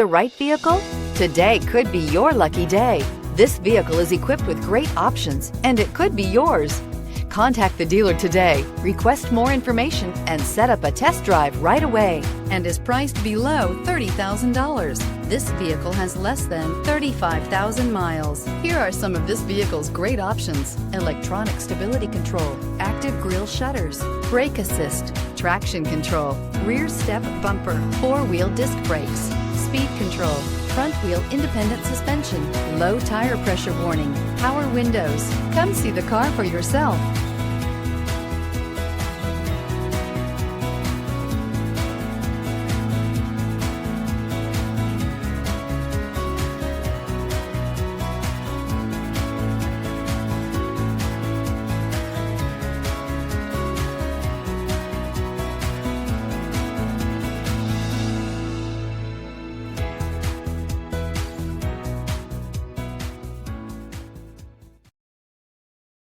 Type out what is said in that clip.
The right vehicle? Today could be your lucky day. This vehicle is equipped with great options and it could be yours. Contact the dealer today, request more information, and set up a test drive right away, and is priced below $30,000. This vehicle has less than 35,000 miles. Here are some of this vehicle's great options: electronic stability control, active grille shutters, brake assist, traction control, rear step bumper, four-wheel disc brakes, speed control, front wheel independent suspension, low tire pressure warning, power windows. Come see the car for yourself.